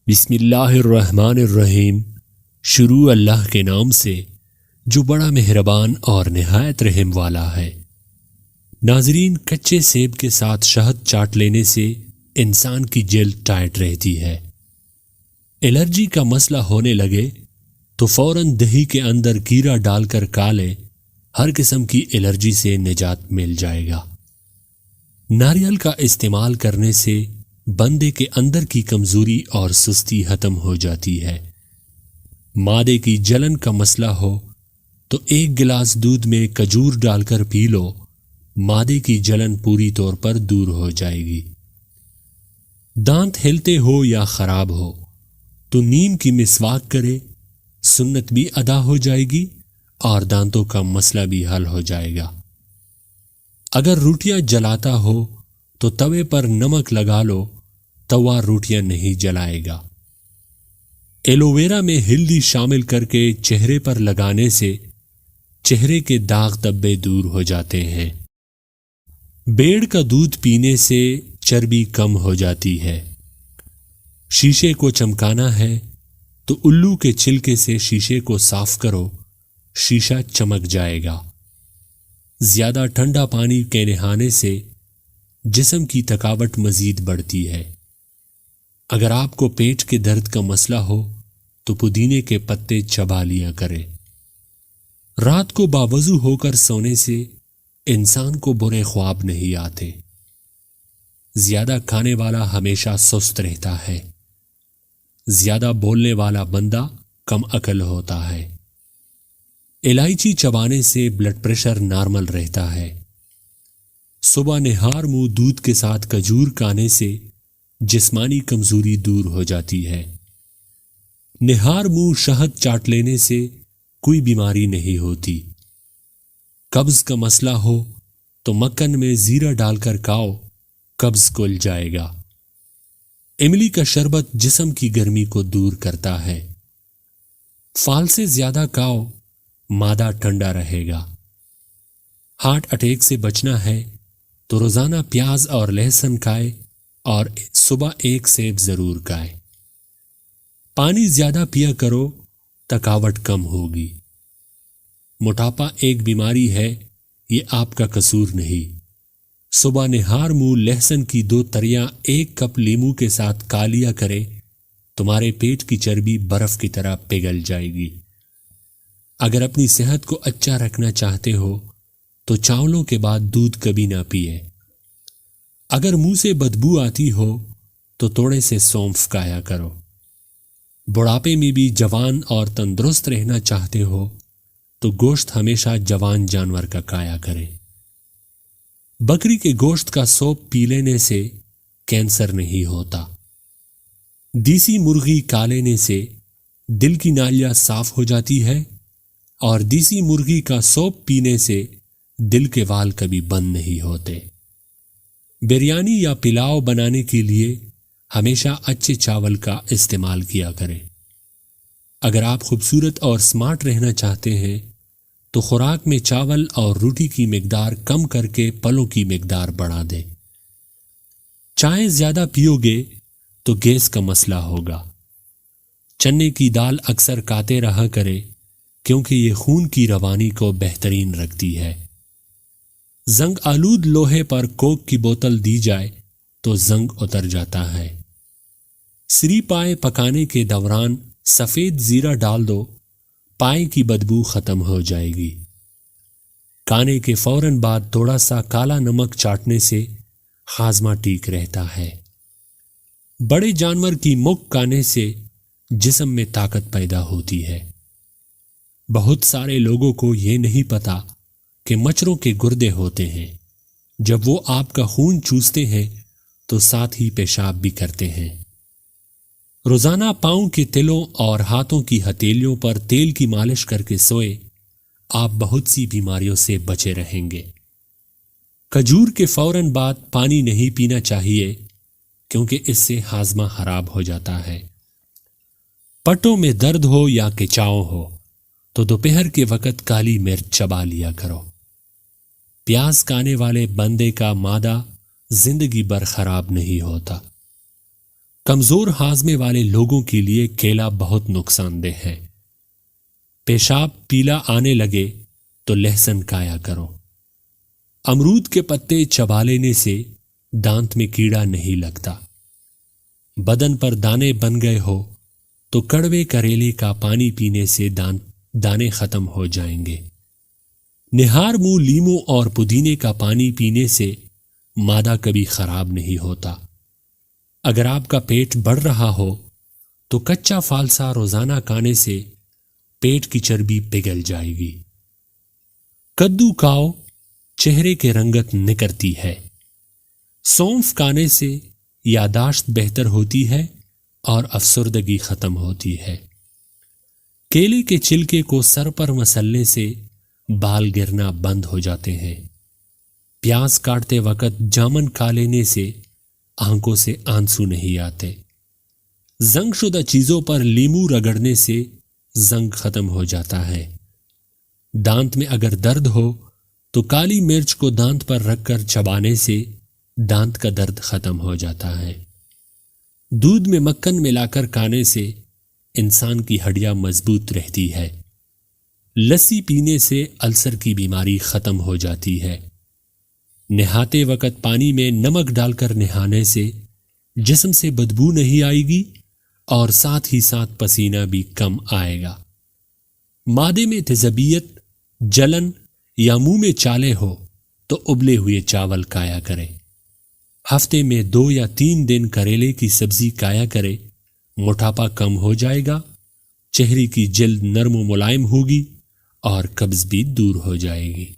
بسم اللہ الرحمن الرحیم۔ شروع اللہ کے نام سے جو بڑا مہربان اور نہایت رحم والا ہے۔ ناظرین، کچے سیب کے ساتھ شہد چاٹ لینے سے انسان کی جلد ٹائٹ رہتی ہے۔ الرجی کا مسئلہ ہونے لگے تو فوراً دہی کے اندر کیرا ڈال کر کھا لے، ہر قسم کی الرجی سے نجات مل جائے گا۔ ناریل کا استعمال کرنے سے بندے کے اندر کی کمزوری اور سستی ختم ہو جاتی ہے۔ معدے کی جلن کا مسئلہ ہو تو 1 گلاس دودھ میں کھجور ڈال کر پی لو، معدے کی جلن پوری طور پر دور ہو جائے گی۔ دانت ہلتے ہو یا خراب ہو تو نیم کی مسواک کرے، سنت بھی ادا ہو جائے گی اور دانتوں کا مسئلہ بھی حل ہو جائے گا۔ اگر روٹیاں جلاتا ہو تو توے پر نمک لگا لو، توا روٹیاں نہیں جلائے گا۔ ایلو ویرا میں ہلدی شامل کر کے چہرے پر لگانے سے چہرے کے داغ دھبے دور ہو جاتے ہیں۔ بیڑ کا دودھ پینے سے چربی کم ہو جاتی ہے۔ شیشے کو چمکانا ہے تو الو کے چھلکے سے شیشے کو صاف کرو، شیشہ چمک جائے گا۔ زیادہ ٹھنڈا پانی کے نہانے سے جسم کی تھکاوٹ مزید بڑھتی ہے۔ اگر آپ کو پیٹ کے درد کا مسئلہ ہو تو پودینے کے پتے چبا لیا کرے۔ رات کو باوضو ہو کر سونے سے انسان کو برے خواب نہیں آتے۔ زیادہ کھانے والا ہمیشہ سست رہتا ہے۔ زیادہ بولنے والا بندہ کم عقل ہوتا ہے۔ الائچی چبانے سے بلڈ پریشر نارمل رہتا ہے۔ صبح نہار منہ دودھ کے ساتھ کھجور کھانے سے جسمانی کمزوری دور ہو جاتی ہے۔ نہار منہ شہد چاٹ لینے سے کوئی بیماری نہیں ہوتی۔ قبض کا مسئلہ ہو تو مکھن میں زیرہ ڈال کر کھاؤ، قبض کھل جائے گا۔ املی کا شربت جسم کی گرمی کو دور کرتا ہے۔ پھال سے زیادہ کھاؤ، معدہ ٹھنڈا رہے گا۔ ہارٹ اٹیک سے بچنا ہے تو روزانہ پیاز اور لہسن کھائے اور صبح 1 سیب ضرور کھائے۔ پانی زیادہ پیا کرو، تھکاوٹ کم ہوگی۔ موٹاپا ایک بیماری ہے، یہ آپ کا قصور نہیں۔ صبح نہار منہ لہسن کی 2 تریاں 1 کپ لیموں کے ساتھ کھا لیا کرے، تمہارے پیٹ کی چربی برف کی طرح پگھل جائے گی۔ اگر اپنی صحت کو اچھا رکھنا چاہتے ہو تو چاولوں کے بعد دودھ کبھی نہ پیے۔ اگر منہ سے بدبو آتی ہو تو تھوڑے سے سونف کھایا کرو۔ بڑھاپے میں بھی جوان اور تندرست رہنا چاہتے ہو تو گوشت ہمیشہ جوان جانور کا کھایا کرے۔ بکری کے گوشت کا سوپ پی لینے سے کینسر نہیں ہوتا۔ دیسی مرغی کھا لینے سے دل کی نالیاں صاف ہو جاتی ہے، اور دیسی مرغی کا سوپ پینے سے دل کے وال کبھی بند نہیں ہوتے۔ بریانی یا پلاؤ بنانے کے لیے ہمیشہ اچھے چاول کا استعمال کیا کریں۔ اگر آپ خوبصورت اور سمارٹ رہنا چاہتے ہیں تو خوراک میں چاول اور روٹی کی مقدار کم کر کے پھلوں کی مقدار بڑھا دیں۔ چائے زیادہ پیو گے تو گیس کا مسئلہ ہوگا۔ چنے کی دال اکثر کھاتے رہا کرے کیونکہ یہ خون کی روانی کو بہترین رکھتی ہے۔ زنگ آلود لوہے پر کوک کی بوتل دی جائے تو زنگ اتر جاتا ہے۔ سری پائے پکانے کے دوران سفید زیرہ ڈال دو، پائے کی بدبو ختم ہو جائے گی۔ کھانے کے فوراً بعد تھوڑا سا کالا نمک چاٹنے سے ہاضمہ ٹھیک رہتا ہے۔ بڑے جانور کی مکھ کھانے سے جسم میں طاقت پیدا ہوتی ہے۔ بہت سارے لوگوں کو یہ نہیں پتا کہ مچھروں کے گردے ہوتے ہیں۔ جب وہ آپ کا خون چوستے ہیں تو ساتھ ہی پیشاب بھی کرتے ہیں۔ روزانہ پاؤں کے تلوں اور ہاتھوں کی ہتھیلیوں پر تیل کی مالش کر کے سوئے، آپ بہت سی بیماریوں سے بچے رہیں گے۔ کھجور کے فوراً بعد پانی نہیں پینا چاہیے کیونکہ اس سے ہاضمہ خراب ہو جاتا ہے۔ پٹوں میں درد ہو یا کھچاؤ ہو تو دوپہر کے وقت کالی مرچ چبا لیا کرو۔ پیاز کھانے والے بندے کا معدہ زندگی بھر خراب نہیں ہوتا۔ کمزور ہاضمے والے لوگوں کے لیے کیلا بہت نقصان دہ ہے۔ پیشاب پیلا آنے لگے تو لہسن کھایا کرو۔ امرود کے پتے چبا لینے سے دانت میں کیڑا نہیں لگتا۔ بدن پر دانے بن گئے ہو تو کڑوے کریلے کا پانی پینے سے دانے ختم ہو جائیں گے۔ نہار منہ لیموں اور پودینے کا پانی پینے سے معدہ کبھی خراب نہیں ہوتا۔ اگر آپ کا پیٹ بڑھ رہا ہو تو کچا فالسا روزانہ کھانے سے پیٹ کی چربی پگھل جائے گی۔ کدو کھاؤ، چہرے کی رنگت نکھرتی ہے۔ سونف کھانے سے یاداشت بہتر ہوتی ہے اور افسردگی ختم ہوتی ہے۔ کیلے کے چھلکے کو سر پر مسلنے سے بال گرنا بند ہو جاتے ہیں۔ پیاز کاٹتے وقت جامن کھا لینے سے آنکھوں سے آنسو نہیں آتے۔ زنگ شدہ چیزوں پر لیمو رگڑنے سے زنگ ختم ہو جاتا ہے۔ دانت میں اگر درد ہو تو کالی مرچ کو دانت پر رکھ کر چبانے سے دانت کا درد ختم ہو جاتا ہے۔ دودھ میں مکھن ملا کر کھانے سے انسان کی ہڈیاں مضبوط رہتی ہے۔ لسی پینے سے السر کی بیماری ختم ہو جاتی ہے۔ نہاتے وقت پانی میں نمک ڈال کر نہانے سے جسم سے بدبو نہیں آئے گی اور ساتھ ہی ساتھ پسینہ بھی کم آئے گا۔ معدے میں تیزابیت، جلن یا منہ میں چالے ہو تو ابلے ہوئے چاول کھایا کرے۔ ہفتے میں 2 یا 3 دن کریلے کی سبزی کھایا کرے، موٹاپا کم ہو جائے گا، چہرے کی جلد نرم و ملائم ہوگی اور قبض بھی دور ہو جائے گی۔